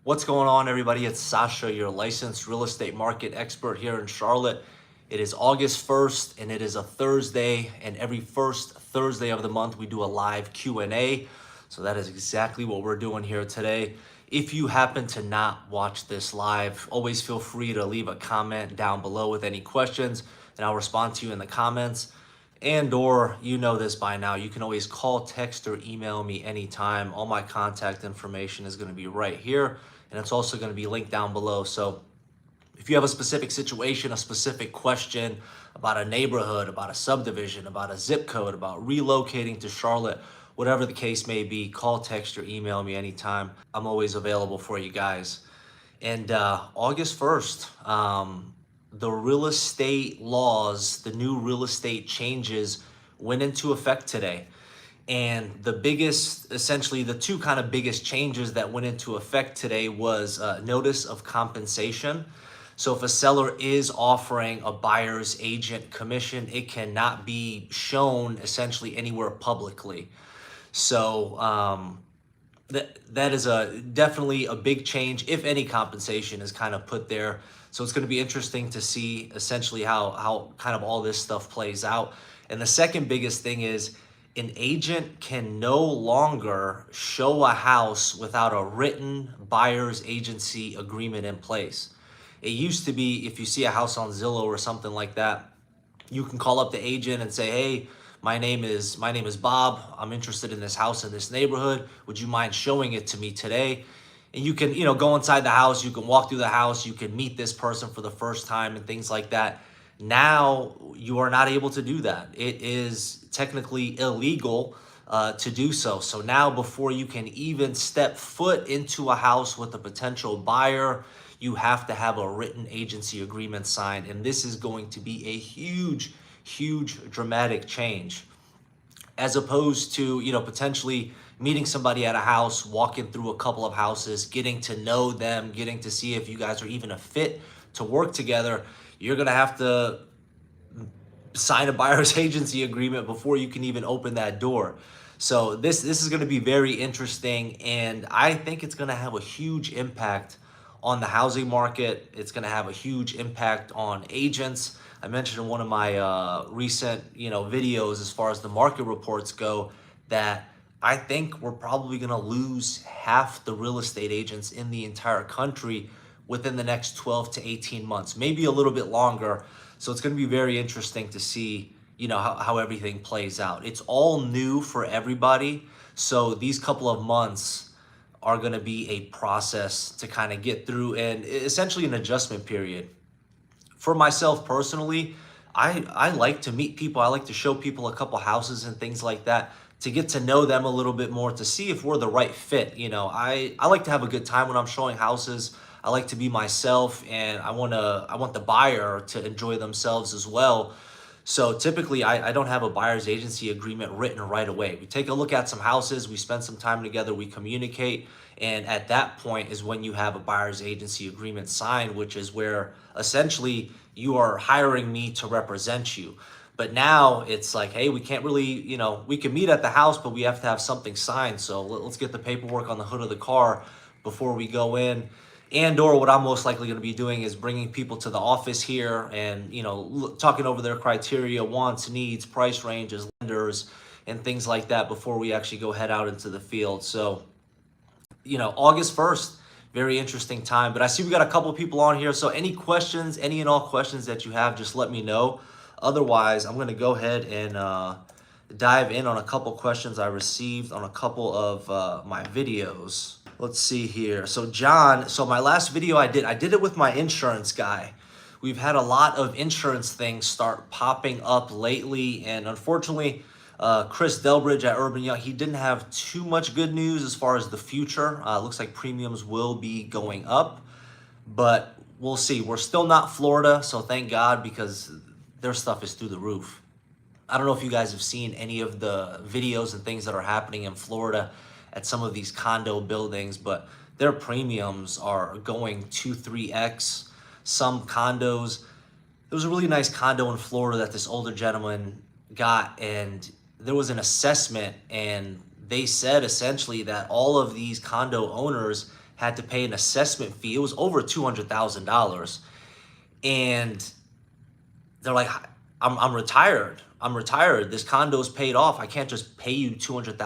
What's going on, everybody? It's Sasha, your licensed real estate market expert here in Charlotte. It is August 1st and it is a Thursday, and every first Thursday of the month we do a live Q&A. So that is exactly what we're doing here today. If you happen to not watch this live, always feel free to leave a comment down below with any questions and I'll respond to you in the comments. Or you know this by now, you can always call, text, or email me anytime. All my contact information is going to be right here, and it's also going to be linked down below. So if you have a specific situation, a specific question about a neighborhood, about a subdivision, about a zip code, about relocating to Charlotte, whatever the case may be, call, text, or email me anytime. I'm always available for you guys. And August 1st, the real estate laws, the new real estate changes went into effect today. And the biggest, essentially the two kind of biggest changes that went into effect today was notice of compensation. So if a seller is offering a buyer's agent commission, it cannot be shown essentially anywhere publicly. So that is definitely a big change, if any compensation is kind of put there. So it's going to be interesting to see essentially how kind of all this stuff plays out. And the second biggest thing is an agent can no longer show a house without a written buyer's agency agreement in place. It used to be, if you see a house on Zillow or something like that, you can call up the agent and say, hey, my name is Bob. I'm interested in this house in this neighborhood. Would you mind showing it to me today? And you can, go inside the house. You can walk through the house. You can meet this person for the first time and things like that. Now you are not able to do that. It is technically illegal to do so. So now, before you can even step foot into a house with a potential buyer, you have to have a written agency agreement signed. And this is going to be a huge dramatic change, as opposed to, potentially meeting somebody at a house, walking through a couple of houses, getting to know them, getting to see if you guys are even a fit to work together. You're going to have to sign a buyer's agency agreement before you can even open that door. So this is going to be very interesting, and I think it's going to have a huge impact on the housing market. It's going to have a huge impact on agents. I mentioned in one of my recent, videos, as far as the market reports go, that I think we're probably going to lose half the real estate agents in the entire country within the next 12 to 18 months, maybe a little bit longer. So it's going to be very interesting to see, how everything plays out. It's all new for everybody. So these couple of months are going to be a process to kind of get through, and essentially an adjustment period. For myself personally, I like to meet people. I like to show people a couple houses and things like that, to get to know them a little bit more, to see if we're the right fit. I like to have a good time when I'm showing houses. I like to be myself, and I want the buyer to enjoy themselves as well. So typically I don't have a buyer's agency agreement written right away. We take a look at some houses, we spend some time together, we communicate, and at that point is when you have a buyer's agency agreement signed, which is where essentially you are hiring me to represent you. But now it's like, hey, we can't really, we can meet at the house, but we have to have something signed. So let's get the paperwork on the hood of the car before we go in. Or what I'm most likely going to be doing is bringing people to the office here and, talking over their criteria, wants, needs, price ranges, lenders, and things like that before we actually go head out into the field. So, August 1st, very interesting time. But I see we got a couple of people on here. So any questions, any and all questions that you have, just let me know. Otherwise, I'm going to go ahead and dive in on a couple questions I received on a couple of my videos. Let's see here. So John, my last video I did it with my insurance guy. We've had a lot of insurance things start popping up lately, and unfortunately, Chris Delbridge at Urban Young, he didn't have too much good news as far as the future. Looks like premiums will be going up, but we'll see. We're still not Florida, so thank God, because their stuff is through the roof. I don't know if you guys have seen any of the videos and things that are happening in Florida at some of these condo buildings, but their premiums are going 2-3x. Some condos, there was a really nice condo in Florida that this older gentleman got, and there was an assessment, and they said essentially that all of these condo owners had to pay an assessment fee. It was over $200,000. And they're like, I'm retired. I'm retired. This condo's paid off. I can't just pay you $200,000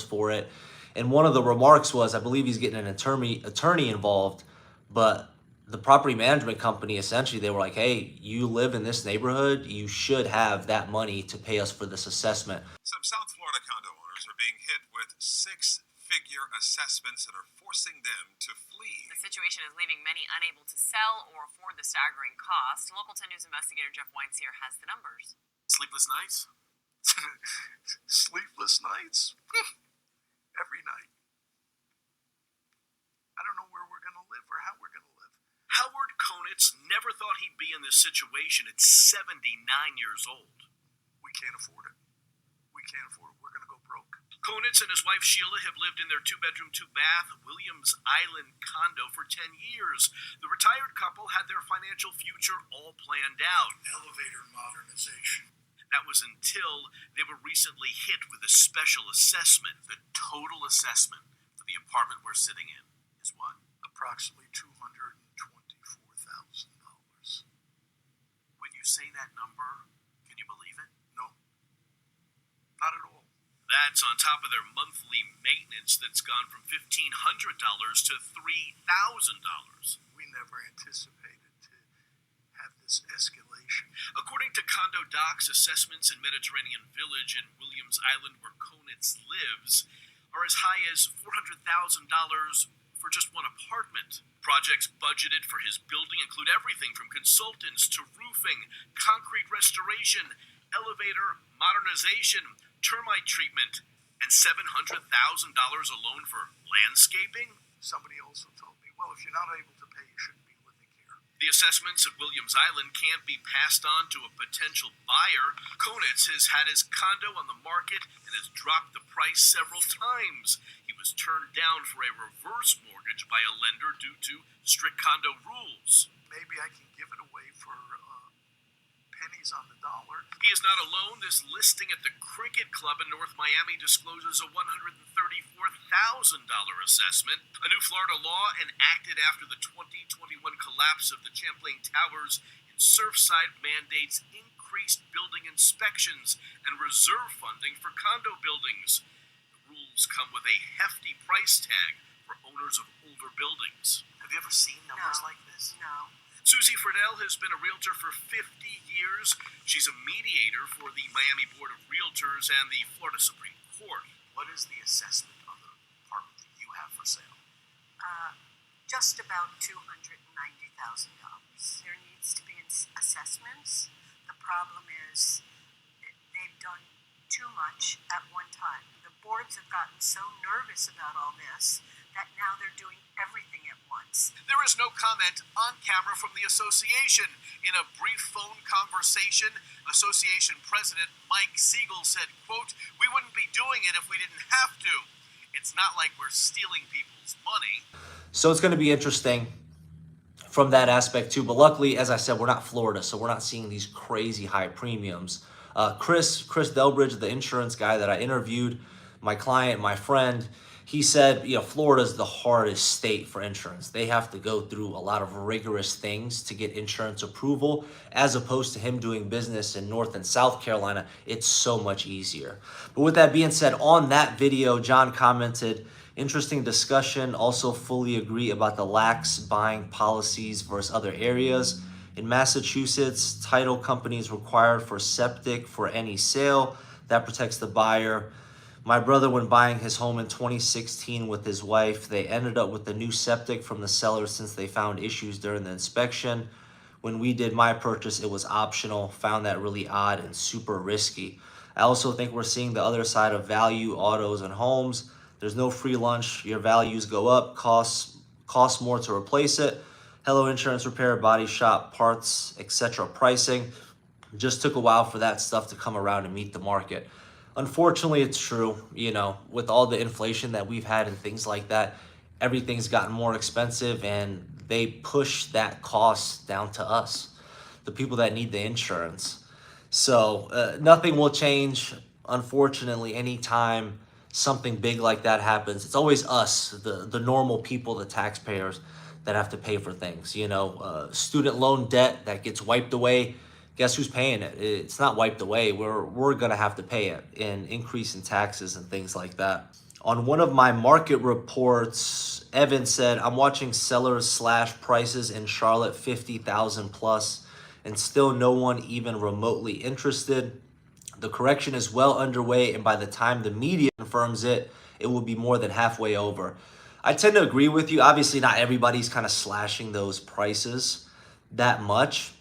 for it. And one of the remarks was, I believe he's getting an attorney involved, but the property management company, essentially, they were like, hey, you live in this neighborhood. You should have that money to pay us for this assessment. Some South Florida condo owners are being hit with six-figure assessments that are forcing them to flee. The situation is leaving many unable to sell or afford the staggering cost. Local 10 News investigator Jeff Wines here has the numbers. Sleepless nights? Sleepless nights? Every night. I don't know where we're going to live or how we're going to live. Howard Konitz never thought he'd be in this situation at 79 years old. We can't afford it. We can't afford it. We're going to go broke. Konitz and his wife Sheila have lived in their 2-bedroom, 2-bath Williams Island condo for 10 years. The retired couple had their financial future all planned out. Elevator modernization. That was until they were recently hit with a special assessment. The total assessment for the apartment we're sitting in is what? Approximately $224,000. When you say that number, can you believe it? No. Not at all. That's on top of their monthly maintenance that's gone from $1,500 to $3,000. We never anticipated to have this escalation. According to Condo Doc's assessments in Mediterranean Village in Williams Island, where Konitz lives, are as high as $400,000 for just one apartment. Projects budgeted for his building include everything from consultants to roofing, concrete restoration, elevator modernization, termite treatment, and $700,000 alone for landscaping. Somebody also told me, well, if you're not able to pay, you shouldn't be living here. The assessments at Williams Island can't be passed on to a potential buyer. Konitz has had his condo on the market and has dropped the price several times. He was turned down for a reverse mortgage by a lender due to strict condo rules. Maybe I can give it away for pennies on the dollar. He is not alone. This listing at the Cricket Club in North Miami discloses a $134,000 assessment. A new Florida law enacted after the 2021 collapse of the Champlain Towers in Surfside mandates increased building inspections and reserve funding for condo buildings. The rules come with a hefty price tag for owners of older buildings. Have you ever seen numbers like this? No. Susie Friedel has been a realtor for 50 years. She's a mediator for the Miami Board of Realtors and the Florida Supreme Court. What is the assessment on the apartment that you have for sale? Just about $290,000. There needs to be assessments. The problem is they've done too much at one time. The boards have gotten so nervous about all this that now they're doing everything at once. There is no comment on camera from the association. In a brief phone conversation, association president Mike Siegel said, quote, "We wouldn't be doing it if we didn't have to. It's not like we're stealing people's money." So it's going to be interesting from that aspect too. But luckily, as I said, we're not Florida, so we're not seeing these crazy high premiums. Chris Delbridge, the insurance guy that I interviewed, my client, my friend, he said, Florida is the hardest state for insurance. They have to go through a lot of rigorous things to get insurance approval, as opposed to him doing business in North and South Carolina. It's so much easier. But with that being said, on that video, John commented, interesting discussion. Also fully agree about the lax buying policies versus other areas. In Massachusetts, title companies required for septic for any sale. That protects the buyer. My brother, when buying his home in 2016 with his wife, they ended up with the new septic from the seller since they found issues during the inspection. When we did my purchase, it was optional. Found that really odd and super risky. I also think we're seeing the other side of value autos and homes. There's no free lunch. Your values go up, costs more to replace it. Hello Insurance Repair, body shop, parts, etc. pricing. Just took a while for that stuff to come around and meet the market. Unfortunately, it's true, with all the inflation that we've had and things like that, everything's gotten more expensive and they push that cost down to us, the people that need the insurance. So nothing will change, unfortunately, anytime something big like that happens, it's always us, the normal people, the taxpayers, that have to pay for things. Student loan debt that gets wiped away. Guess who's paying it? It's not wiped away. We're gonna have to pay it in increase in taxes and things like that. On one of my market reports, Evan said, I'm watching sellers slash prices in Charlotte 50,000 plus and still no one even remotely interested. The correction is well underway, and by the time the media confirms it, it will be more than halfway over. I tend to agree with you. Obviously, not everybody's kind of slashing those prices that much,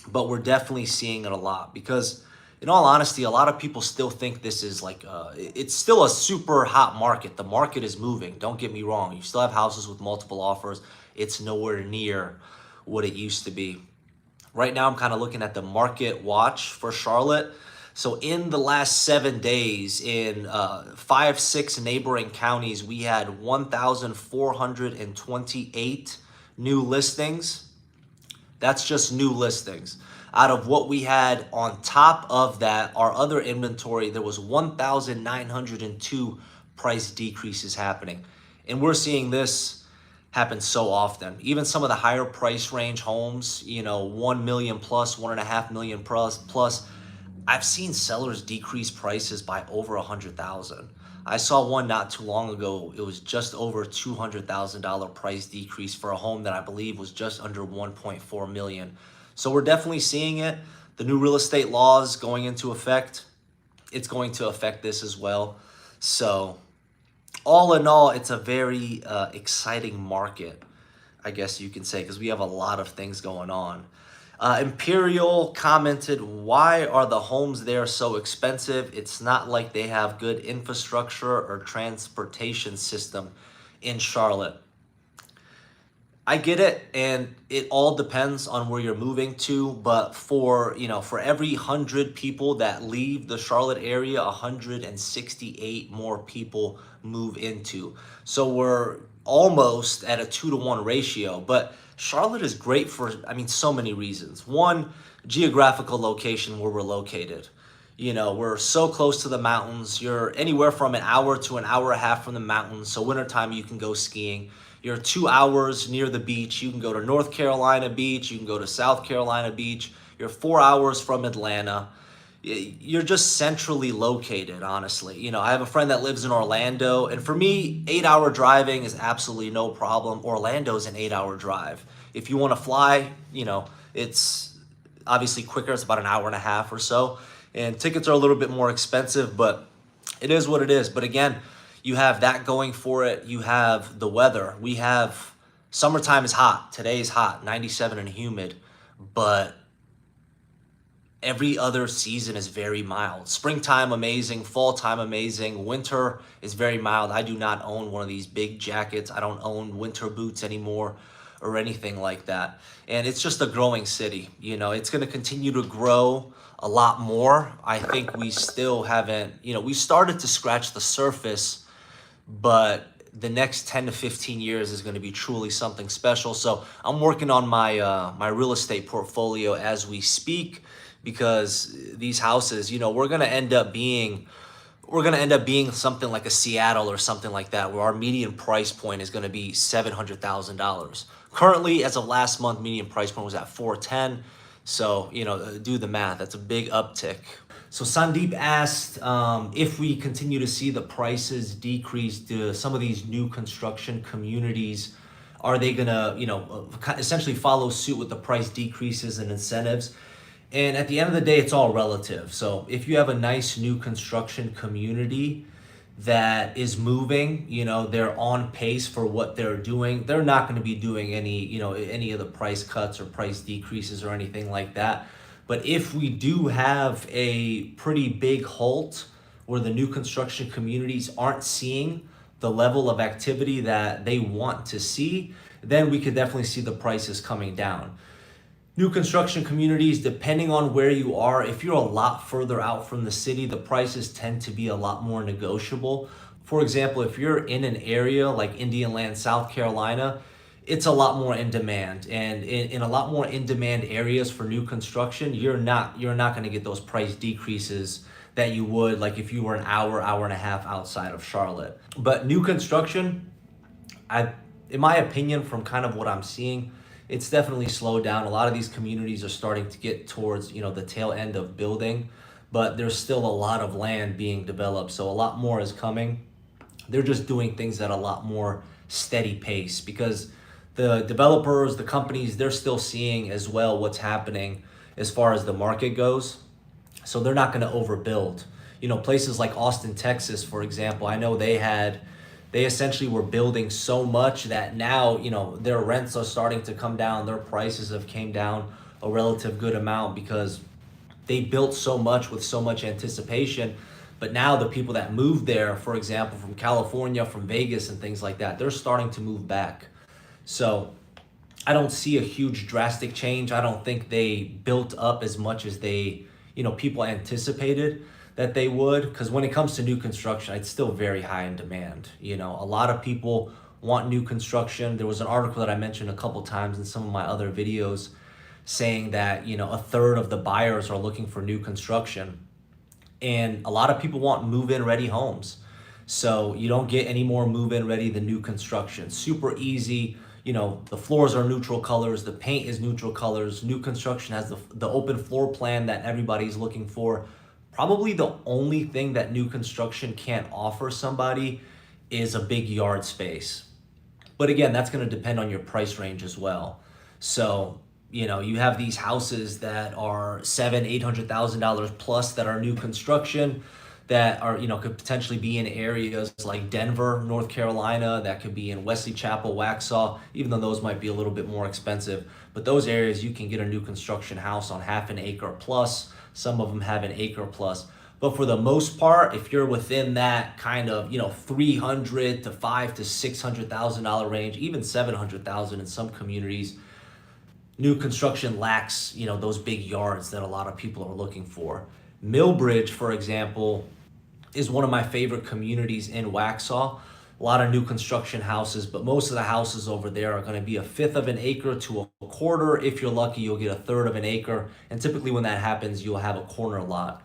but we're definitely seeing it a lot because, in all honesty, a lot of people still think this is like, it's still a super hot market. The market is moving. Don't get me wrong. You still have houses with multiple offers. It's nowhere near what it used to be. Right now, I'm kind of looking at the market watch for Charlotte. So in the last 7 days, in 5-6 neighboring counties, we had 1,428 new listings. That's just new listings. Out of what we had on top of that, our other inventory, there was 1,902 price decreases happening. And we're seeing this happen so often. Even some of the higher price range homes, 1 million plus, 1.5 million plus, I've seen sellers decrease prices by over 100,000. I saw one not too long ago. It was just over $200,000 price decrease for a home that I believe was just under 1.4 million. So we're definitely seeing it. The new real estate laws going into effect, it's going to affect this as well. So all in all, it's a very exciting market, I guess you can say, because we have a lot of things going on. Imperial commented, why are the homes there so expensive? It's not like they have good infrastructure or transportation system in Charlotte. I get it, and it all depends on where you're moving to, but for every 100 people that leave the Charlotte area, 168 more people move into. So we're almost at a 2-to-1 ratio, but Charlotte is great for, so many reasons. One, geographical location where we're located. We're so close to the mountains. You're anywhere from an hour to an hour and a half from the mountains. So wintertime, you can go skiing. You're 2 hours near the beach. You can go to North Carolina Beach. You can go to South Carolina Beach. You're 4 hours from Atlanta. You're just centrally located, honestly. I have a friend that lives in Orlando, and for me, 8-hour driving is absolutely no problem. Orlando's an 8-hour drive. If you want to fly, it's obviously quicker. It's about an hour and a half or so, and tickets are a little bit more expensive, but it is what it is. But again, you have that going for it. You have the weather. We have summertime is hot. Today is hot, 97 and humid, but every other season is very mild. Springtime, amazing. Fall time, amazing. Winter is very mild. I do not own one of these big jackets. I don't own winter boots anymore or anything like that. And it's just a growing city. It's going to continue to grow a lot more. I think we still haven't, we started to scratch the surface, but the next 10 to 15 years is going to be truly something special. So I'm working on my real estate portfolio as we speak, because these houses, we're going to end up being something like a Seattle or something like that, where our median price point is going to be $700,000. Currently, as of last month, median price point was at $410,000. So, do the math. That's a big uptick. So Sandeep asked if we continue to see the prices decrease to some of these new construction communities, are they going to, essentially follow suit with the price decreases and incentives? And at the end of the day, it's all relative. So if you have a nice new construction community that is moving, they're on pace for what they're doing, they're not going to be doing any of the price cuts or price decreases or anything like that. But if we do have a pretty big halt where the new construction communities aren't seeing the level of activity that they want to see, then we could definitely see the prices coming down. New construction communities, depending on where you are, if you're a lot further out from the city, the prices tend to be a lot more negotiable. For example, if you're in an area like Indian Land, South Carolina, it's a lot more in demand. And in a lot more in demand areas for new construction, you're not going to get those price decreases that you would like if you were an hour and a half outside of Charlotte. But new construction, in my opinion, from kind of what I'm seeing, it's definitely slowed down. A lot of these communities are starting to get towards, the tail end of building, but there's still a lot of land being developed. So a lot more is coming. They're just doing things at a lot more steady pace because the developers, the companies, they're still seeing as well what's happening as far as the market goes. So they're not going to overbuild. Places like Austin, Texas, for example, I know they essentially were building so much that now, their rents are starting to come down. Their prices have came down a relative good amount because they built so much with so much anticipation. But now the people that moved there, for example, from California, from Vegas and things like that, they're starting to move back. So I don't see a huge drastic change. I don't think they built up as much as people anticipated that they would, because when it comes to new construction, it's still very high in demand. A lot of people want new construction. There was an article that I mentioned a couple times in some of my other videos saying that, a third of the buyers are looking for new construction. And a lot of people want move-in ready homes. So you don't get any more move-in ready than new construction. Super easy. The floors are neutral colors. The paint is neutral colors. New construction has the open floor plan that everybody's looking for. Probably the only thing that new construction can't offer somebody is a big yard space. But again, that's going to depend on your price range as well. So, you have these houses that are $700,000-$800,000 plus that are new construction that are, could potentially be in areas like Denver, North Carolina, that could be in Wesley Chapel, Waxhaw, even though those might be a little bit more expensive. But those areas, you can get a new construction house on half an acre plus. Some of them have an acre plus. But for the most part, if you're within that kind of, $300,000 to $500,000 to $600,000 range, even $700,000 in some communities, new construction lacks, those big yards that a lot of people are looking for. Millbridge, for example, is one of my favorite communities in Waxhaw. A lot of new construction houses, but most of the houses over there are going to be a fifth of an acre to a quarter. If you're lucky, you'll get a third of an acre. And typically when that happens, you'll have a corner lot.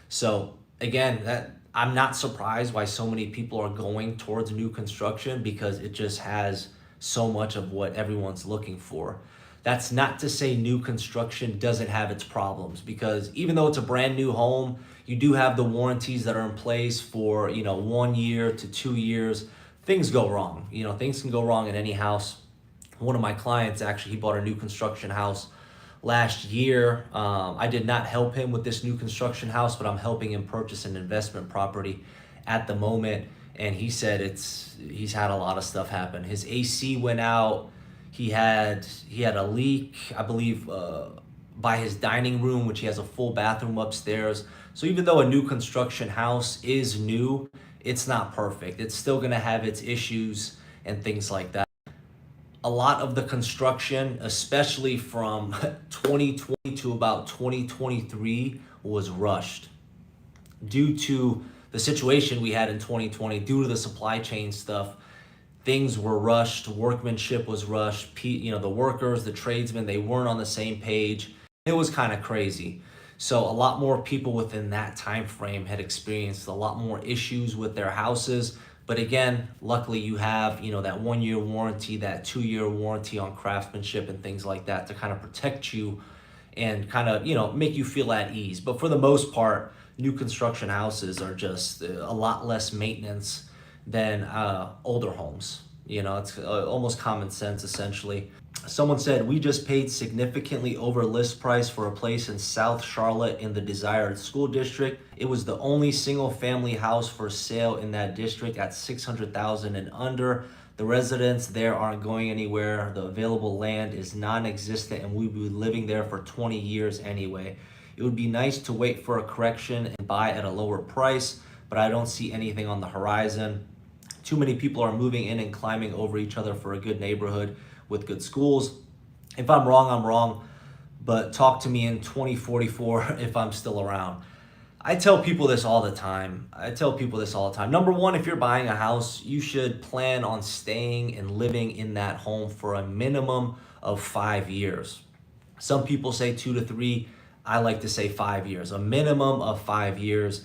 So again, I'm not surprised why so many people are going towards new construction because it just has so much of what everyone's looking for. That's not to say new construction doesn't have its problems, because even though it's a brand new home, you do have the warranties that are in place for, 1 year to 2 years. Things go wrong. Things can go wrong in any house. One of my clients, actually, he bought a new construction house last year. I did not help him with this new construction house, but I'm helping him purchase an investment property at the moment. And he said he's had a lot of stuff happen. His AC went out. He had a leak, I believe, by his dining room, which he has a full bathroom upstairs. So even though a new construction house is new, it's not perfect. It's still going to have its issues and things like that. A lot of the construction, especially from 2020 to about 2023, was rushed due to the situation we had in 2020, due to the supply chain stuff. Things were rushed, workmanship was rushed, the workers, the tradesmen, they weren't on the same page. It was kind of crazy. So a lot more people within that time frame had experienced a lot more issues with their houses. But again, luckily you have, that 1 year warranty, that 2 year warranty on craftsmanship and things like that to kind of protect you and kind of, make you feel at ease. But for the most part, new construction houses are just a lot less maintenance than older homes. It's almost common sense, essentially. Someone said, we just paid significantly over list price for a place in South Charlotte in the desired school district. It was the only single family house for sale in that district at $600,000 and under. The residents there aren't going anywhere. The available land is non-existent and we'll be living there for 20 years anyway. It would be nice to wait for a correction and buy at a lower price, but I don't see anything on the horizon. Too many people are moving in and climbing over each other for a good neighborhood with good schools. If I'm wrong, I'm wrong, but talk to me in 2044 if I'm still around. I tell people this all the time. Number one, if you're buying a house, you should plan on staying and living in that home for a minimum of 5 years. Some people say 2 to 3. I like to say 5 years, a minimum of 5 years.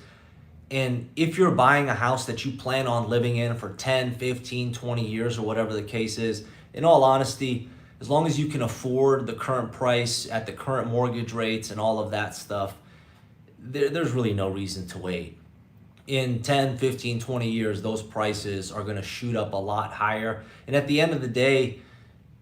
And if you're buying a house that you plan on living in for 10, 15, 20 years or whatever the case is, in all honesty, as long as you can afford the current price at the current mortgage rates and all of that stuff, there's really no reason to wait. In 10, 15, 20 years, those prices are going to shoot up a lot higher. And at the end of the day,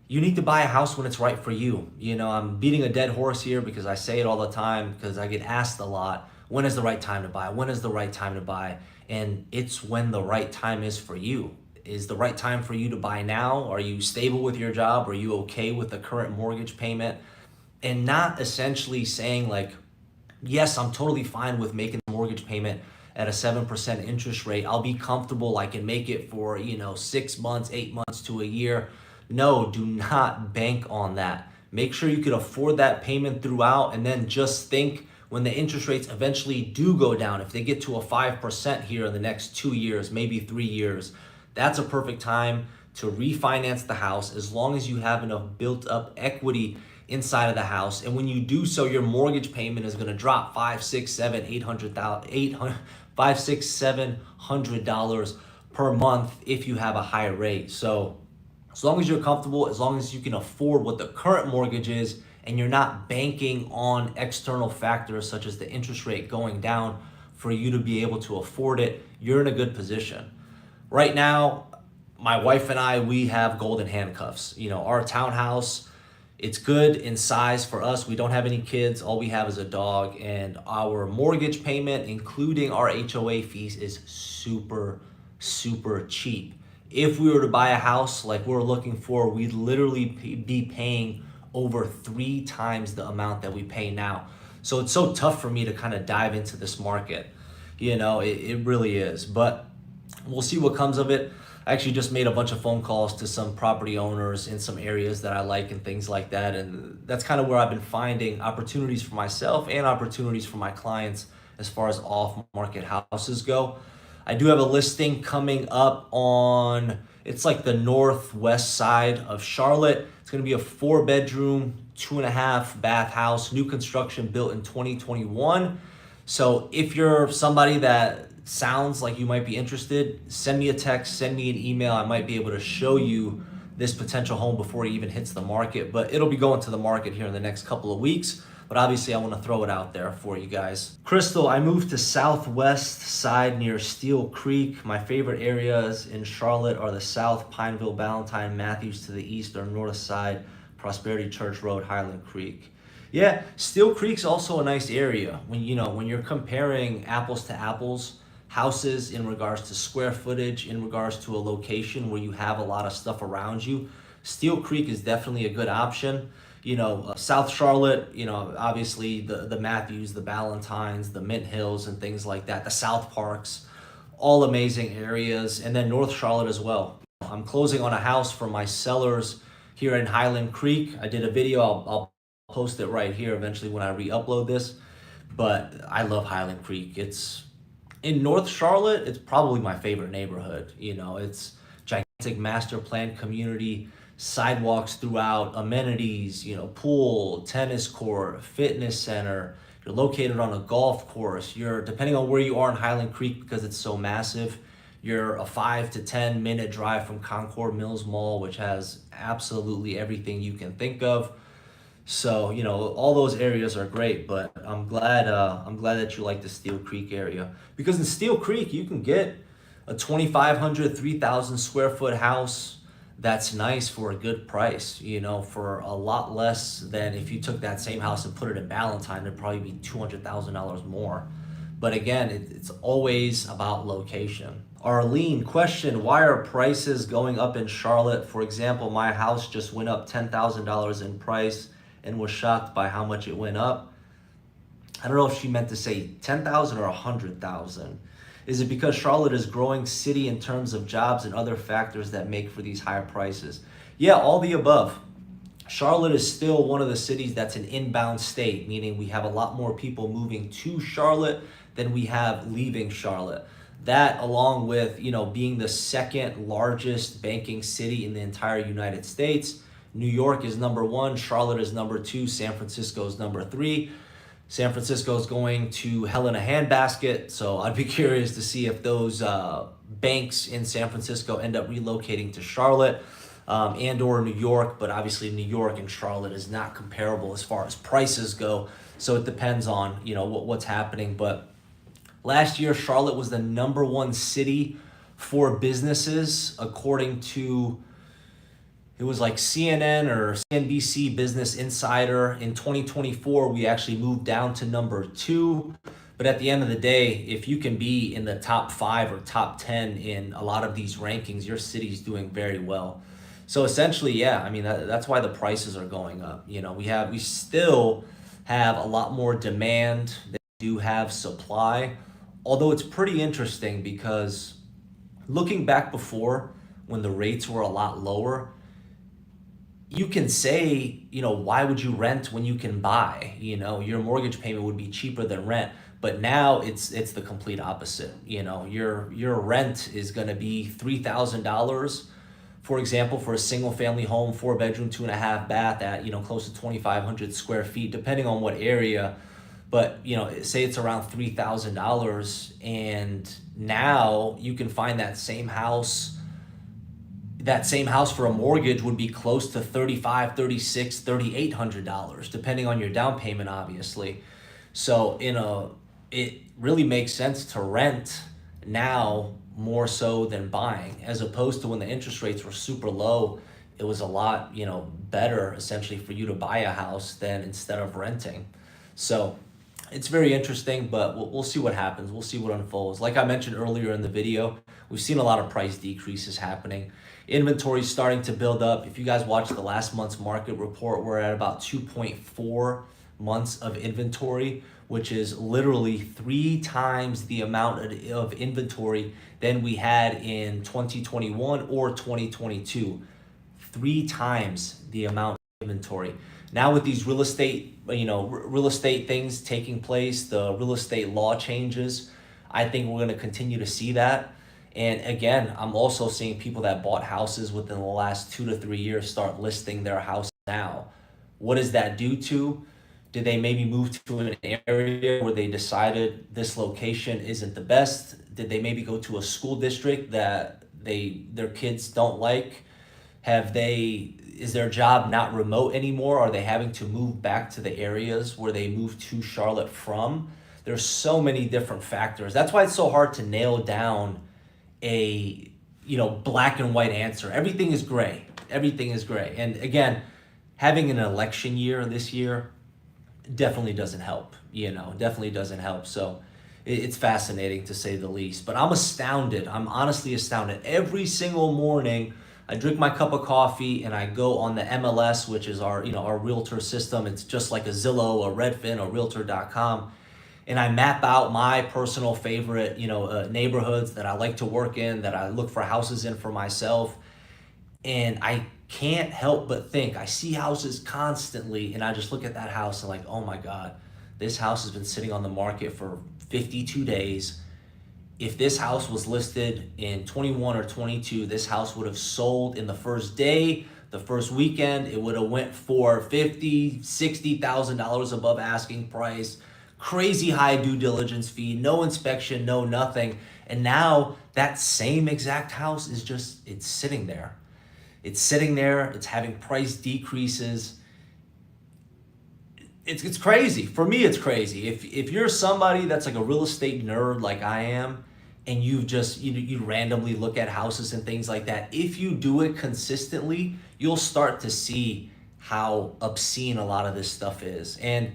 you need to buy a house when it's right for you. You know, I'm beating a dead horse here because I say it all the time because I get asked a lot, when is the right time to buy? When is the right time to buy? And it's when the right time is for you. Is the right time for you to buy now? Are you stable with your job? Are you okay with the current mortgage payment? And not essentially saying like, yes, I'm totally fine with making the mortgage payment at a 7% interest rate. I'll be comfortable. I can make it for, 6 months, 8 months to a year. No, do not bank on that. Make sure you can afford that payment throughout, and then just think when the interest rates eventually do go down, if they get to a 5% here in the next 2 years, maybe 3 years, that's a perfect time to refinance the house as long as you have enough built up equity inside of the house. And when you do so, your mortgage payment is going to drop $700 per month if you have a higher rate. So as long as you're comfortable, as long as you can afford what the current mortgage is, and you're not banking on external factors such as the interest rate going down for you to be able to afford it, you're in a good position. Right now, my wife and I, we have golden handcuffs. Our townhouse, it's good in size for us. We don't have any kids. All we have is a dog. And our mortgage payment, including our HOA fees, is super, super cheap. If we were to buy a house like we're looking for, we'd literally be paying over 3 times the amount that we pay now. So it's so tough for me to kind of dive into this market. It really is. But we'll see what comes of it. I actually just made a bunch of phone calls to some property owners in some areas that I like and things like that. And that's kind of where I've been finding opportunities for myself and opportunities for my clients as far as off-market houses go. I do have a listing coming up on, it's like the northwest side of Charlotte. It's going to be a 4-bedroom, 2.5 bath house, new construction, built in 2021. So if you're somebody that sounds like you might be interested, send me a text, send me an email. I might be able to show you this potential home before it even hits the market, but it'll be going to the market here in the next couple of weeks. But obviously I want to throw it out there for you guys. Crystal, I moved to southwest side near Steel Creek. My favorite areas in Charlotte are the South, Pineville, Ballantyne, Matthews to the east, or north side, Prosperity Church Road, Highland Creek. Yeah, Steel Creek's also a nice area. When you're comparing apples to apples, houses in regards to square footage, in regards to a location where you have a lot of stuff around you, Steel Creek is definitely a good option. South Charlotte, obviously the Matthews, the Ballantynes, the Mint Hills and things like that, the South Parks, all amazing areas. And then North Charlotte as well. I'm closing on a house for my sellers here in Highland Creek. I did a video, I'll post it right here eventually when I re-upload this. But I love Highland Creek. It's in North Charlotte, it's probably my favorite neighborhood. It's gigantic master plan community, sidewalks throughout, amenities, pool, tennis court, fitness center. You're located on a golf course. You're, depending on where you are in Highland Creek, because it's so massive, you're a 5 to 10 minute drive from Concord Mills Mall, which has absolutely everything you can think of. So, all those areas are great, but I'm glad that you like the Steel Creek area, because in Steel Creek, you can get a 2,500, 3,000 square foot house that's nice for a good price, for a lot less than if you took that same house and put it in Ballantyne, it'd probably be $200,000 more. But again, it's always about location. Arlene, question, why are prices going up in Charlotte? For example, my house just went up $10,000 in price and was shocked by how much it went up. I don't know if she meant to say 10,000 or 100,000. Is it because Charlotte is a growing city in terms of jobs and other factors that make for these higher prices? Yeah, all the above. Charlotte is still one of the cities that's an inbound state, meaning we have a lot more people moving to Charlotte than we have leaving Charlotte. That, along with, being the second largest banking city in the entire United States. New York is number 1, Charlotte is number 2, San Francisco is number 3. San Francisco is going to hell in a handbasket, so I'd be curious to see if those banks in San Francisco end up relocating to Charlotte and or New York. But obviously New York and Charlotte is not comparable as far as prices go, so it depends on what's happening. But last year Charlotte was the #1 city for businesses according to, it was like CNN or CNBC Business Insider. In 2024, we actually moved down to #2. But at the end of the day, if you can be in the top 5 or top 10 in a lot of these rankings, your city's doing very well. So essentially, yeah, I mean, that's why the prices are going up. We still have a lot more demand than we do have supply. Although it's pretty interesting because looking back before when the rates were a lot lower, you can say, why would you rent when you can buy? Your mortgage payment would be cheaper than rent. But now it's the complete opposite. Your rent is going to be $3,000, for example, for a single family home, 4-bedroom, 2.5 bath at close to 2,500 square feet, depending on what area. But say it's around $3,000, and now you can find that same house for a mortgage would be close to $3,500, $3,600, $3,800, depending on your down payment, obviously. So it really makes sense to rent now more so than buying, as opposed to when the interest rates were super low. It was a lot better essentially for you to buy a house than instead of renting. So it's very interesting, but we'll see what happens. We'll see what unfolds. Like I mentioned earlier in the video, we've seen a lot of price decreases happening. Inventory starting to build up. If you guys watched the last month's market report, we're at about 2.4 months of inventory, which is literally 3 times the amount of inventory than we had in 2021 or 2022. 3 times the amount of inventory. Now with these real estate things taking place, the real estate law changes, I think we're going to continue to see that. And again, I'm also seeing people that bought houses within the last 2 to 3 years start listing their house now. What does that do to? Did they maybe move to an area where they decided this location isn't the best? Did they maybe go to a school district that their kids don't like? Is their job not remote anymore? Are they having to move back to the areas where they moved to Charlotte from? There's so many different factors. That's why it's so hard to nail down a black and white answer. Everything is gray. And again, having an election year this year definitely doesn't help. So it's fascinating to say the least. But I'm astounded. I'm honestly astounded. Every single morning I drink my cup of coffee and I go on the MLS, which is our realtor system. It's just like a Zillow, a Redfin, a Realtor.com. And I map out my personal favorite, neighborhoods that I like to work in, that I look for houses in for myself. And I can't help but think, I see houses constantly, and I just look at that house and like, oh my God, this house has been sitting on the market for 52 days. If this house was listed in 21 or 22, this house would have sold in the first day, the first weekend. It would have went for $50,000, $60,000 above asking price. Crazy high due diligence fee, no inspection, no nothing. And now that same exact house is it's sitting there. It's having price decreases. It's crazy. For me, it's crazy. If you're somebody that's like a real estate nerd like I am, and you randomly look at houses and things like that, if you do it consistently, you'll start to see how obscene a lot of this stuff is. And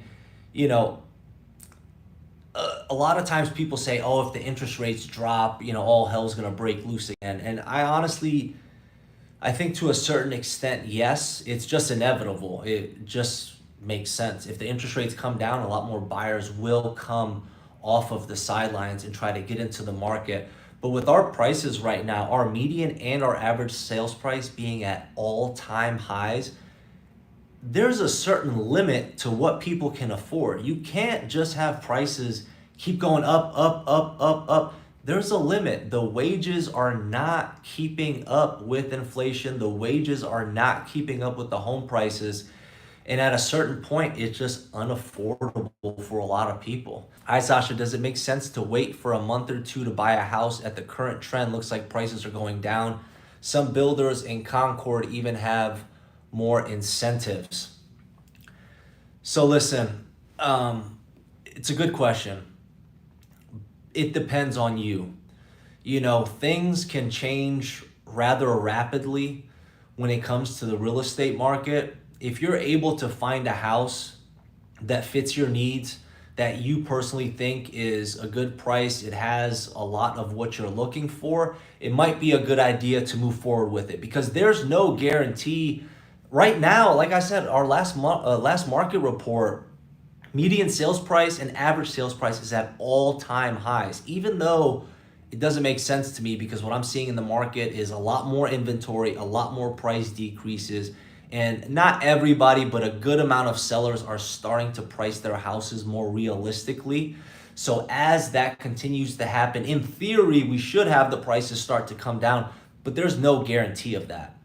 a lot of times people say, oh, if the interest rates drop, all hell's gonna break loose again. And I think to a certain extent, yes, it's just inevitable. It just makes sense. If the interest rates come down, a lot more buyers will come off of the sidelines and try to get into the market. But with our prices right now, our median and our average sales price being at all-time highs, there's a certain limit to what people can afford. You can't just have prices keep going up, up, up, up, up. There's a limit. The wages are not keeping up with inflation. The wages are not keeping up with the home prices. And at a certain point, it's just unaffordable for a lot of people. Hi, Sasha. Does it make sense to wait for a month or two to buy a house at the current trend? Looks like prices are going down. Some builders in Concord even have more incentives. So listen, it's a good question. It depends on you. You know, things can change rather rapidly when it comes to the real estate market. If you're able to find a house that fits your needs, that you personally think is a good price, it has a lot of what you're looking for, it might be a good idea to move forward with it, because there's no guarantee right now. Like I said, our last market report, median sales price and average sales price is at all-time highs, even though it doesn't make sense to me, because what I'm seeing in the market is a lot more inventory, a lot more price decreases, and not everybody, but a good amount of sellers are starting to price their houses more realistically. So as that continues to happen, in theory, we should have the prices start to come down, but there's no guarantee of that.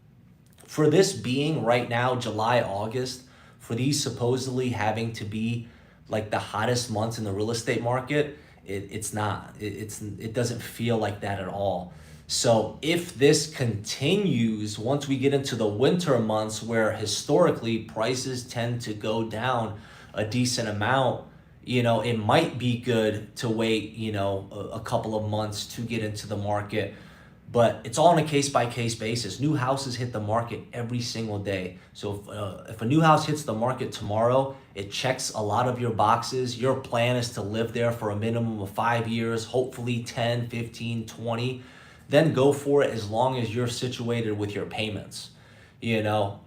For this being right now, July, August, for these supposedly having to be like the hottest months in the real estate market, it's not. It doesn't feel like that at all. So if this continues, once we get into the winter months where historically prices tend to go down a decent amount, you know, it might be good to wait, you know, a couple of months to get into the market. But it's all on a case-by-case basis. New houses hit the market every single day. So if a new house hits the market tomorrow, it checks a lot of your boxes. Your plan is to live there for a minimum of 5 years, hopefully 10, 15, 20. Then go for it as long as you're situated with your payments. You know,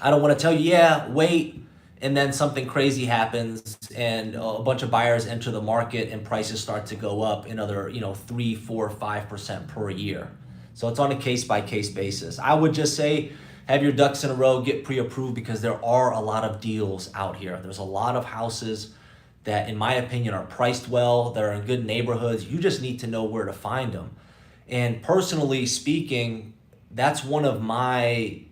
I don't want to tell you, yeah, wait, and then something crazy happens and a bunch of buyers enter the market and prices start to go up another, you know, 3, 4, 5% per year. So it's on a case-by-case basis. I would just say have your ducks in a row, get pre-approved, because there are a lot of deals out here. There's a lot of houses that, in my opinion, are priced well, that are in good neighborhoods. You just need to know where to find them. And personally speaking, that's one of my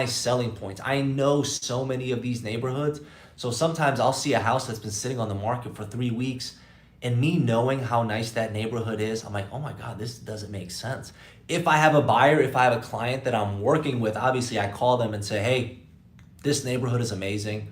selling points. I know so many of these neighborhoods. So sometimes I'll see a house that's been sitting on the market for 3 weeks, and me knowing how nice that neighborhood is, I'm like, oh my God, this doesn't make sense. If I have a buyer, if I have a client that I'm working with, obviously I call them and say, hey, this neighborhood is amazing.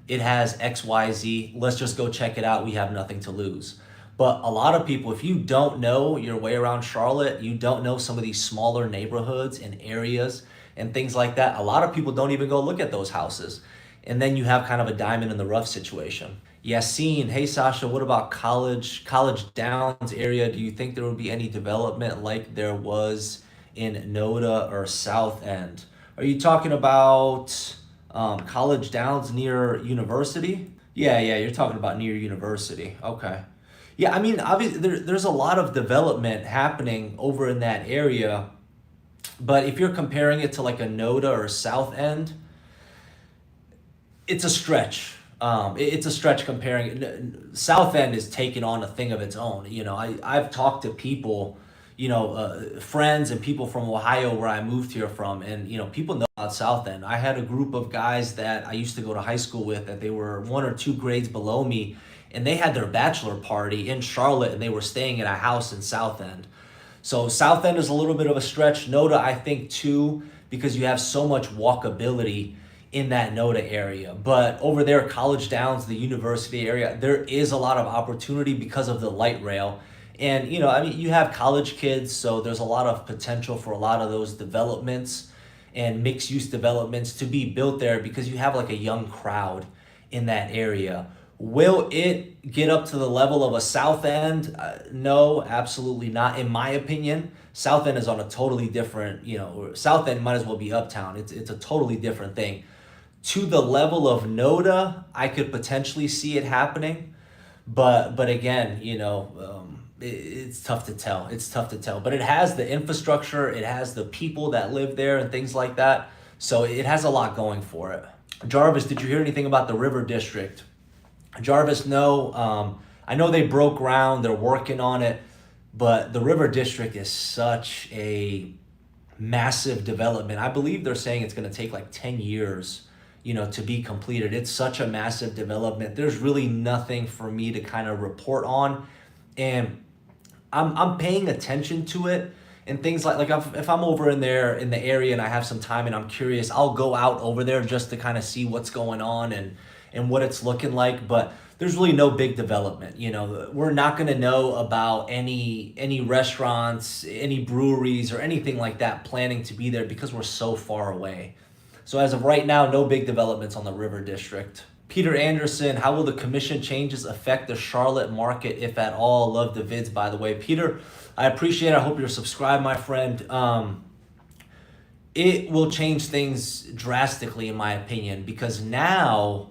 It has XYZ. Let's just go check it out. We have nothing to lose. But a lot of people, if you don't know your way around Charlotte, you don't know some of these smaller neighborhoods and areas and things like that, a lot of people don't even go look at those houses. And then you have kind of a diamond in the rough situation. Yassine, hey Sasha, what about College Downs area? Do you think there would be any development like there was in Noda or South End? Are you talking about College Downs near University? Yeah, you're talking about near University. Okay. Yeah, I mean, obviously there's a lot of development happening over in that area, but if you're comparing it to like a Noda or South End, it's a stretch. It's a stretch comparing. South End is taking on a thing of its own. You know, I've talked to people, you know, friends and people from Ohio where I moved here from, and you know, people know about South End. I had a group of guys that I used to go to high school with that they were 1 or 2 grades below me, and they had their bachelor party in Charlotte, and they were staying at a house in South End. So South End is a little bit of a stretch. Noda, I think, too, because you have so much walkability in that Noda area. But over there, College Downs, the university area, there is a lot of opportunity because of the light rail. And, you know, I mean, you have college kids, so there's a lot of potential for a lot of those developments and mixed use developments to be built there because you have like a young crowd in that area. Will it get up to the level of a South End? No, absolutely not. In my opinion, South End is on a totally different, you know, South End might as well be uptown. It's a totally different thing. To the level of Noda, I could potentially see it happening. But again, you know, it's tough to tell. It's tough to tell. But it has the infrastructure. It has the people that live there and things like that. So it has a lot going for it. Jarvis, did you hear anything about the River District? Jarvis, no. I know they broke ground. They're working on it. But the River District is such a massive development. I believe they're saying it's going to take like 10 years to be completed. It's such a massive development. There's really nothing for me to kind of report on, and I'm paying attention to it and things like if I'm over in there in the area and I have some time and I'm curious, I'll go out over there just to kind of see what's going on and what it's looking like. But there's really no big development. We're not going to know about any restaurants, any breweries, or anything like that planning to be there because we're so far away. So as of right now, no big developments on the River District. Peter Anderson, how will the commission changes affect the Charlotte market, if at all? Love the vids, by the way. Peter, I appreciate it. I hope you're subscribed, my friend. It will change things drastically, in my opinion, because now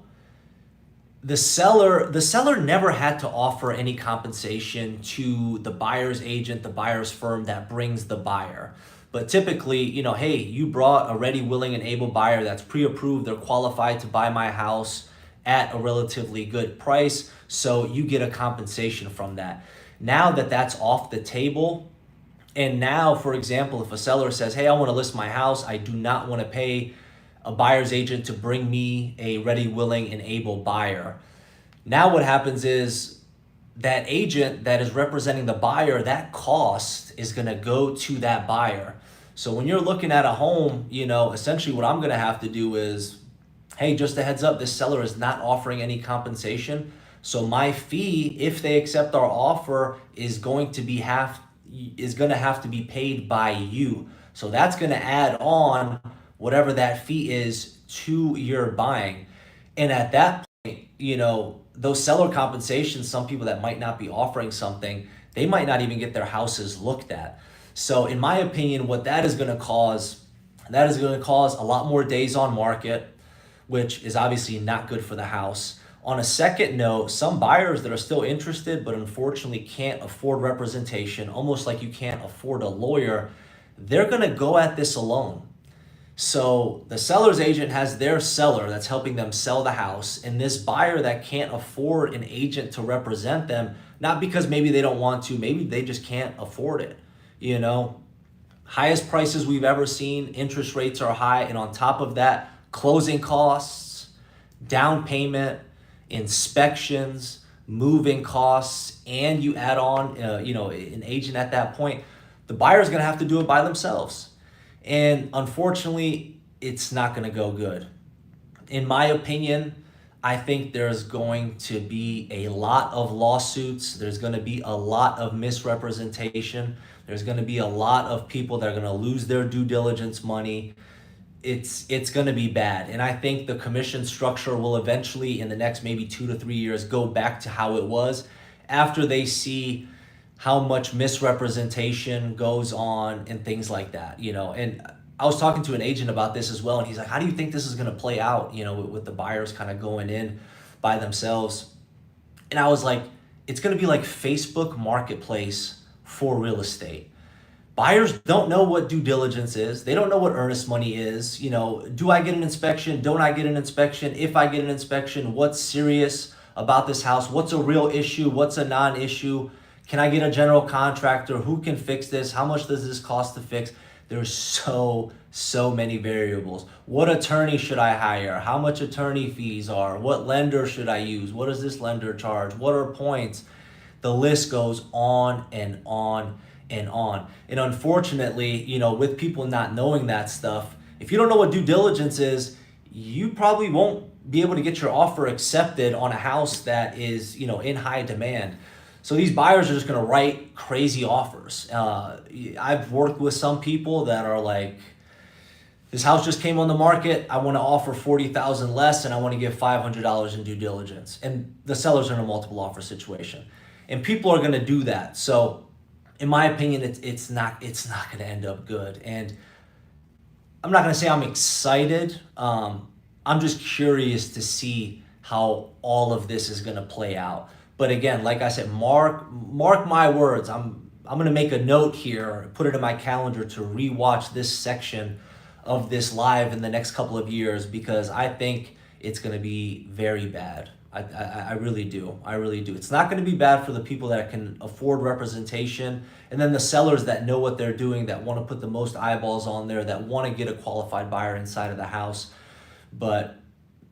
the seller never had to offer any compensation to the buyer's agent, the buyer's firm that brings the buyer. But typically, hey, you brought a ready, willing, and able buyer that's pre-approved. They're qualified to buy my house at a relatively good price, so you get a compensation from that. Now that that's off the table, and now, for example, if a seller says, hey, I want to list my house, I do not want to pay a buyer's agent to bring me a ready, willing, and able buyer. Now what happens is that agent that is representing the buyer, that cost is going to go to that buyer. So when you're looking at a home, essentially what I'm going to have to do is, hey, just a heads up, this seller is not offering any compensation. So my fee, if they accept our offer, is going to have to be paid by you. So that's going to add on whatever that fee is to your buying. And at that point, those seller compensations, some people that might not be offering something, they might not even get their houses looked at. So in my opinion, what that is going to cause a lot more days on market, which is obviously not good for the house. On a second note, some buyers that are still interested but unfortunately can't afford representation, almost like you can't afford a lawyer, they're going to go at this alone. So the seller's agent has their seller that's helping them sell the house, and this buyer that can't afford an agent to represent them, not because maybe they don't want to, maybe they just can't afford it. Highest prices we've ever seen, interest rates are high, and on top of that, closing costs, down payment, inspections, moving costs, and you add on an agent at that point, the buyer's going to have to do it by themselves. And unfortunately, it's not going to go good. In my opinion, I think there's going to be a lot of lawsuits. There's going to be a lot of misrepresentation. There's going to be a lot of people that are going to lose their due diligence money. It's going to be bad. And I think the commission structure will eventually, in the next maybe 2 to 3 years, go back to how it was after they see how much misrepresentation goes on and things like that. And I was talking to an agent about this as well, and he's like, how do you think this is going to play out, with the buyers kind of going in by themselves? And I was like, it's going to be like Facebook Marketplace for real estate. Buyers don't know what due diligence is. They don't know what earnest money is. Do I get an inspection? Don't I get an inspection? If I get an inspection, what's serious about this house? What's a real issue? What's a non-issue? Can I get a general contractor? Who can fix this? How much does this cost to fix? There's so many variables. What attorney should I hire? How much attorney fees are? What lender should I use? What does this lender charge? What are points? The list goes on and on and on. And unfortunately, with people not knowing that stuff, if you don't know what due diligence is, you probably won't be able to get your offer accepted on a house that is, in high demand. So these buyers are just going to write crazy offers. I've worked with some people that are like, this house just came on the market. I want to offer $40,000 less, and I want to give $500 in due diligence. And the sellers are in a multiple offer situation, and people are going to do that. So, in my opinion, it's not going to end up good. And I'm not going to say I'm excited. I'm just curious to see how all of this is going to play out. But again, like I said, mark my words. I'm going to make a note here, put it in my calendar to rewatch this section of this live in the next couple of years, because I think it's going to be very bad. I really do. I really do. It's not going to be bad for the people that can afford representation, and then the sellers that know what they're doing, that want to put the most eyeballs on there, that want to get a qualified buyer inside of the house. But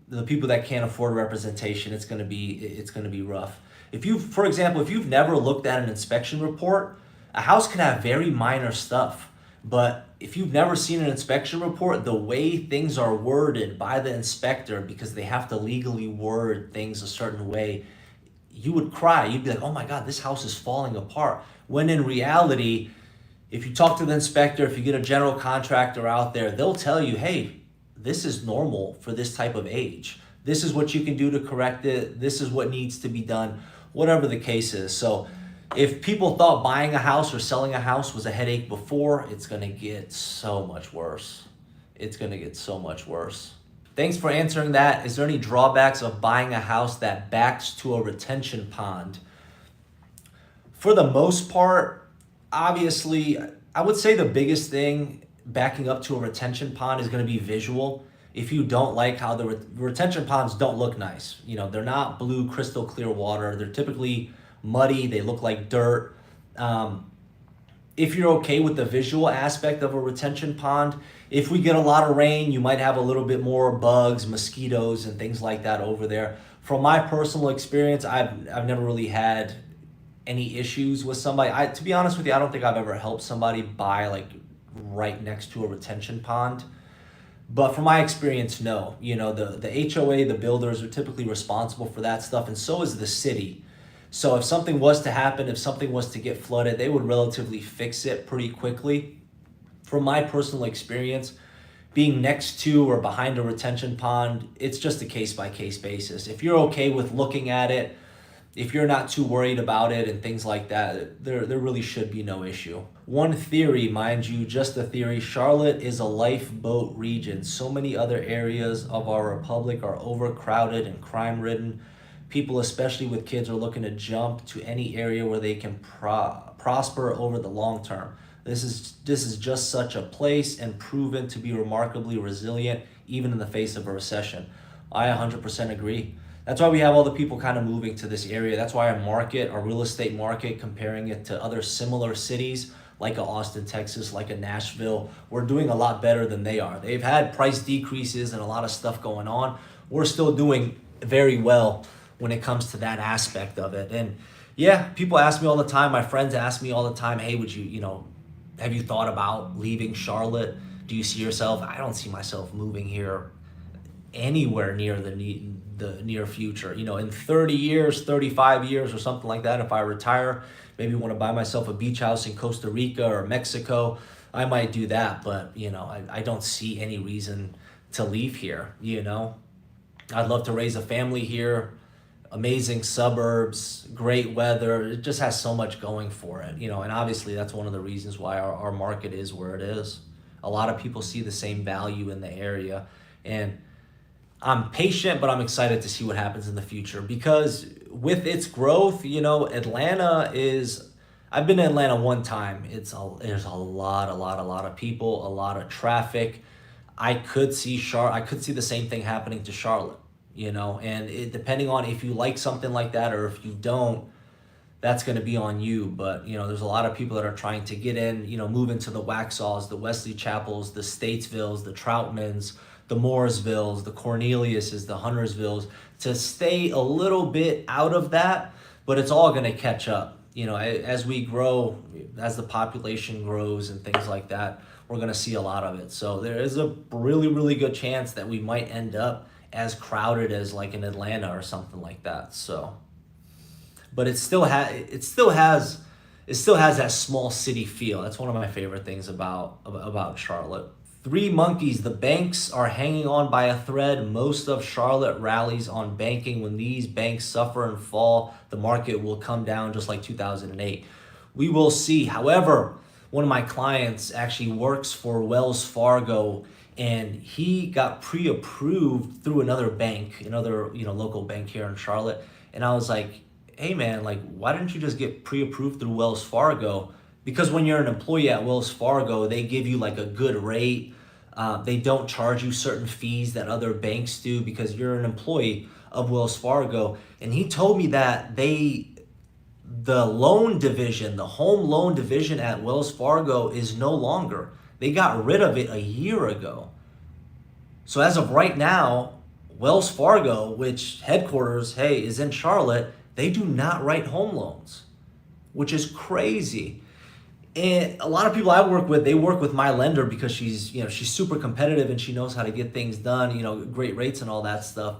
the people that can't afford representation, it's gonna be rough. If you, for example, if you've never looked at an inspection report, a house can have very minor stuff, but if you've never seen an inspection report, the way things are worded by the inspector, because they have to legally word things a certain way, you would cry. You'd be like, oh my God, this house is falling apart. When in reality, if you talk to the inspector, if you get a general contractor out there, they'll tell you, hey, this is normal for this type of age. This is what you can do to correct it. This is what needs to be done, whatever the case is. So if people thought buying a house or selling a house was a headache before, it's gonna get so much worse. It's gonna get so much worse. Thanks for answering that. Is there any drawbacks of buying a house that backs to a retention pond? For the most part, obviously, I would say the biggest thing backing up to a retention pond is going to be visual. If you don't like how the retention ponds don't look nice, you know, they're not blue, crystal clear water. They're typically muddy. They look like dirt. If you're okay with the visual aspect of a retention pond, if we get a lot of rain, you might have a little bit more bugs, mosquitoes, and things like that over there. From my personal experience, I've never really had any issues with somebody. To be honest with you, I don't think I've ever helped somebody buy like right next to a retention pond. But from my experience, no. You know, the HOA, the builders are typically responsible for that stuff, and so is the city. So if something was to happen, if something was to get flooded, they would relatively fix it pretty quickly. From my personal experience, being next to or behind a retention pond, it's just a case-by-case basis. If you're okay with looking at it, if you're not too worried about it and things like that, there really should be no issue. One theory, mind you, just a theory, Charlotte is a lifeboat region. So many other areas of our republic are overcrowded and crime-ridden. People, especially with kids, are looking to jump to any area where they can prosper over the long term. This is just such a place and proven to be remarkably resilient, even in the face of a recession. I 100% agree. That's why we have all the people kind of moving to this area. That's why our real estate market, comparing it to other similar cities like a Austin, Texas, like a Nashville, we're doing a lot better than they are. They've had price decreases and a lot of stuff going on. We're still doing very well when it comes to that aspect of it. And yeah, people ask me all the time, my friends ask me all the time, hey, would you, have you thought about leaving Charlotte? Do you see yourself? I don't see myself moving here anywhere near the near future. In 30 years, 35 years or something like that, if I retire, maybe want to buy myself a beach house in Costa Rica or Mexico, I might do that. But, I don't see any reason to leave here, I'd love to raise a family here, amazing suburbs, great weather. It just has so much going for it, and obviously that's one of the reasons why our market is where it is. A lot of people see the same value in the area, and I'm patient, but I'm excited to see what happens in the future, because with its growth, Atlanta is, I've been to Atlanta one time. There's a lot of people, a lot of traffic. I could see the same thing happening to Charlotte, and depending on if you like something like that or if you don't, that's going to be on you. But, there's a lot of people that are trying to get in, move into the Waxhaws, the Wesley Chapels, the Statesvilles, the Troutmans, the Mooresvilles, the Corneliuses, the Huntersvilles, to stay a little bit out of that, but it's all going to catch up. As we grow, as the population grows and things like that, we're going to see a lot of it. So there is a really, really good chance that we might end up as crowded as like in Atlanta or something like that. So, but it still has that small city feel. That's one of my favorite things about Charlotte. Three monkeys. The banks are hanging on by a thread. Most of Charlotte rallies on banking. When these banks suffer and fall, the market will come down just like 2008. We will see. However, one of my clients actually works for Wells Fargo, and he got pre-approved through another bank, another local bank here in Charlotte. And I was like, hey man, like, why didn't you just get pre-approved through Wells Fargo? Because when you're an employee at Wells Fargo, they give you like a good rate. They don't charge you certain fees that other banks do because you're an employee of Wells Fargo. And he told me that the loan division, the home loan division at Wells Fargo is no longer. They got rid of it a year ago. So as of right now, Wells Fargo, which headquarters, hey, is in Charlotte, they do not write home loans, which is crazy. And a lot of people I work with, they work with my lender because she's super competitive and she knows how to get things done, great rates and all that stuff.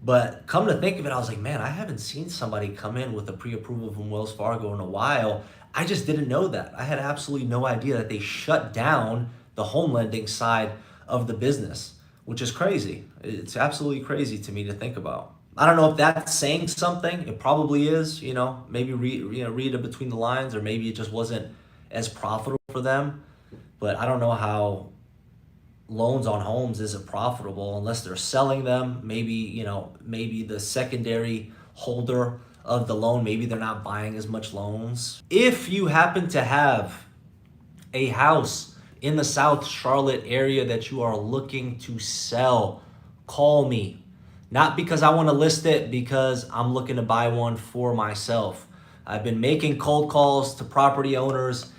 But come to think of it, I was like, man, I haven't seen somebody come in with a pre-approval from Wells Fargo in a while. I just didn't know that. I had absolutely no idea that they shut down the home lending side of the business, which is crazy. It's absolutely crazy to me to think about. I don't know if that's saying something. It probably is, maybe read it between the lines, or maybe it just wasn't as profitable for them. But I don't know how loans on homes isn't profitable unless they're selling them. Maybe the secondary holder of the loan, maybe they're not buying as much loans. If you happen to have a house in the South Charlotte area that you are looking to sell, call me. Not because I want to list it, because I'm looking to buy one for myself. I've been making cold calls to property owners,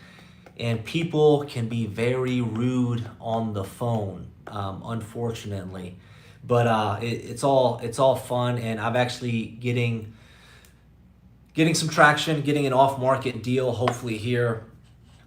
and people can be very rude on the phone, unfortunately. But it's all fun, and I'm actually getting some traction, getting an off-market deal, hopefully here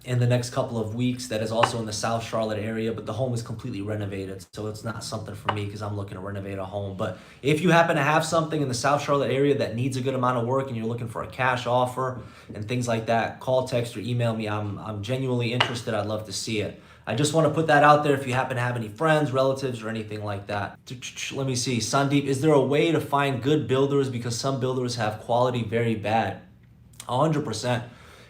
in the next couple of weeks, that is also in the South Charlotte area, but the home is completely renovated, so it's not something for me because I'm looking to renovate a home. But if you happen to have something in the South Charlotte area that needs a good amount of work and you're looking for a cash offer and things like that, call, text, or email me. I'm genuinely interested. I'd love to see it. I just want to put that out there if you happen to have any friends, relatives, or anything like that. Let me see. Sandeep, is there a way to find good builders because some builders have quality very bad? 100%.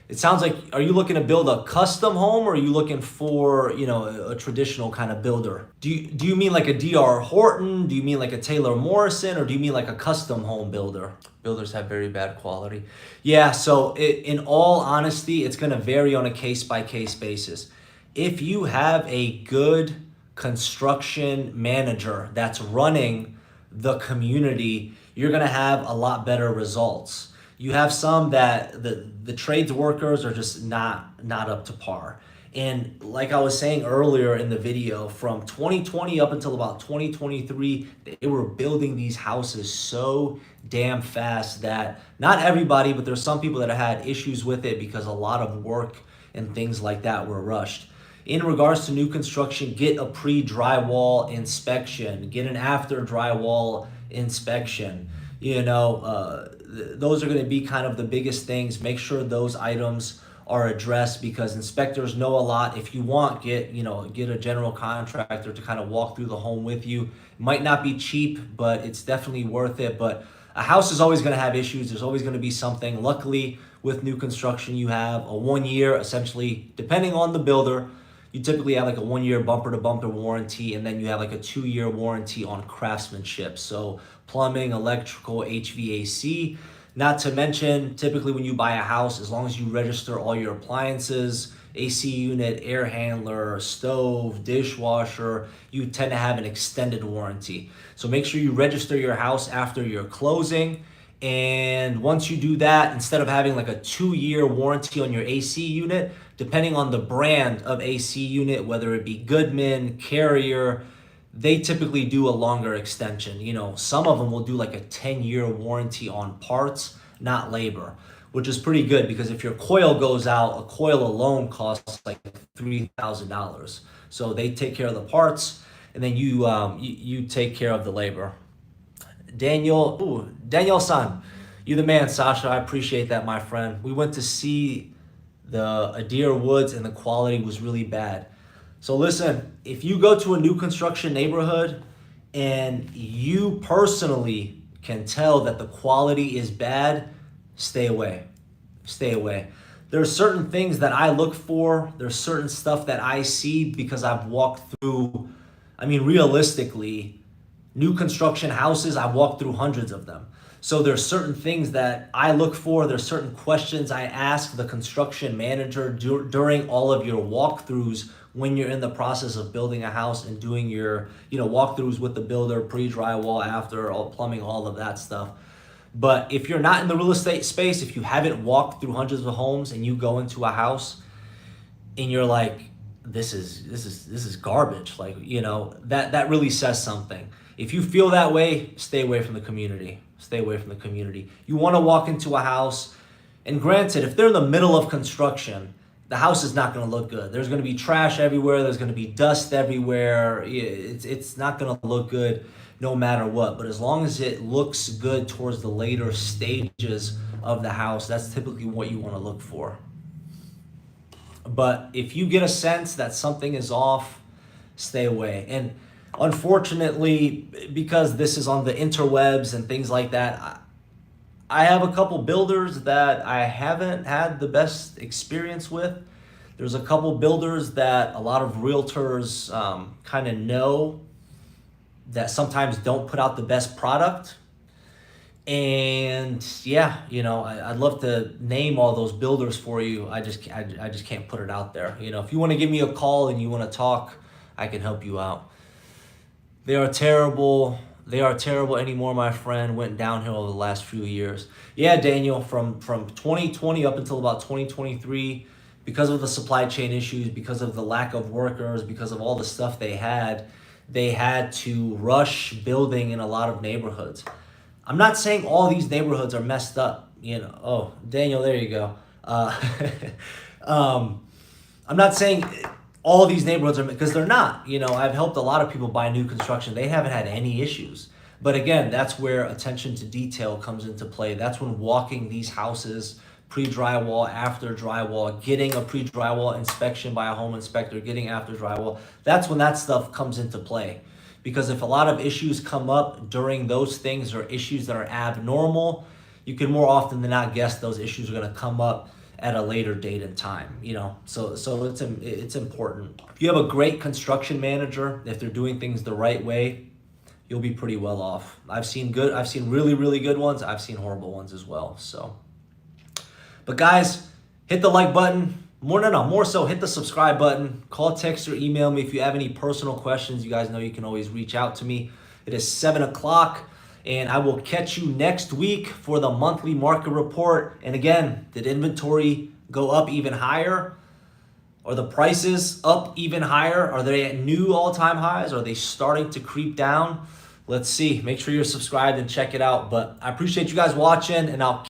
It sounds like, are you looking to build a custom home, or are you looking for, a traditional kind of builder? Do you mean like a D.R. Horton? Do you mean like a Taylor Morrison? Or do you mean like a custom home builder? Builders have very bad quality. Yeah, so in all honesty, it's going to vary on a case-by-case basis. If you have a good construction manager that's running the community, you're going to have a lot better results. You have some that the trades workers are just not up to par. And like I was saying earlier in the video, from 2020 up until about 2023, they were building these houses so damn fast that not everybody, but there's some people that had issues with it because a lot of work and things like that were rushed. In regards to new construction, get a pre-drywall inspection, get an after drywall inspection. Those are going to be kind of the biggest things. Make sure those items are addressed because inspectors know a lot. If you want, get a general contractor to kind of walk through the home with you. It might not be cheap, but it's definitely worth it. But a house is always going to have issues. There's always going to be something. Luckily, with new construction, you have a 1 year, essentially, depending on the builder, you typically have like a 1 year bumper to bumper warranty, and then you have like a 2 year warranty on craftsmanship. So plumbing, electrical, HVAC. Not to mention, typically when you buy a house, as long as you register all your appliances, AC unit, air handler, stove, dishwasher, you tend to have an extended warranty. So make sure you register your house after your closing. And once you do that, instead of having like a 2 year warranty on your AC unit, depending on the brand of AC unit, whether it be Goodman, Carrier, they typically do a longer extension. Some of them will do like a 10-year warranty on parts, not labor, which is pretty good because if your coil goes out, a coil alone costs like $3,000. So they take care of the parts, and then you take care of the labor. Daniel-san, you the man, Sasha. I appreciate that, my friend. We went to see the Adair Woods, and the quality was really bad. So listen, if you go to a new construction neighborhood and you personally can tell that the quality is bad, stay away. Stay away. There are certain things that I look for. There's certain stuff that I see because I've walked through, realistically, new construction houses, I've walked through hundreds of them. So there's certain things that I look for. There's certain questions I ask the construction manager during all of your walkthroughs when you're in the process of building a house and doing your, walkthroughs with the builder, pre-drywall, after, all plumbing, all of that stuff. But if you're not in the real estate space, if you haven't walked through hundreds of homes and you go into a house and you're like, this is garbage, that really says something. If you feel that way, stay away from the community. Stay away from the community. You want to walk into a house, and granted, if they're in the middle of construction, the house is not going to look good. There's going to be trash everywhere. There's going to be dust everywhere. It's not going to look good no matter what. But as long as it looks good towards the later stages of the house, that's typically what you want to look for. But if you get a sense that something is off, stay away. And unfortunately, because this is on the interwebs and things like that, I have a couple builders that I haven't had the best experience with. There's a couple builders that a lot of realtors kind of know that sometimes don't put out the best product. And yeah, I'd love to name all those builders for you. I just can't put it out there. If you want to give me a call and you want to talk, I can help you out. They are terrible. They are terrible anymore, my friend. Went downhill over the last few years. Yeah, Daniel, from 2020 up until about 2023, because of the supply chain issues, because of the lack of workers, because of all the stuff they had to rush building in a lot of neighborhoods. I'm not saying all these neighborhoods are messed up. Oh, Daniel, there you go. I'm not saying all these neighborhoods are, because they're not. I've helped a lot of people buy new construction. They haven't had any issues. But again, that's where attention to detail comes into play. That's when walking these houses, pre-drywall, after drywall, getting a pre-drywall inspection by a home inspector, getting after drywall, that's when that stuff comes into play. Because if a lot of issues come up during those things, or issues that are abnormal, you can more often than not guess those issues are going to come up at a later date and time. So it's important. If you have a great construction manager, if they're doing things the right way, you'll be pretty well off. I've seen really, really good ones. I've seen horrible ones as well. So, but guys, hit the like button. More so hit the subscribe button. Call, text, or email me if you have any personal questions. You guys know you can always reach out to me. It is 7 o'clock, and I will catch you next week for the monthly market report. And again, did inventory go up even higher? Are the prices up even higher? Are they at new all-time highs? Are they starting to creep down? Let's see. Make sure you're subscribed and check it out. But I appreciate you guys watching, and I'll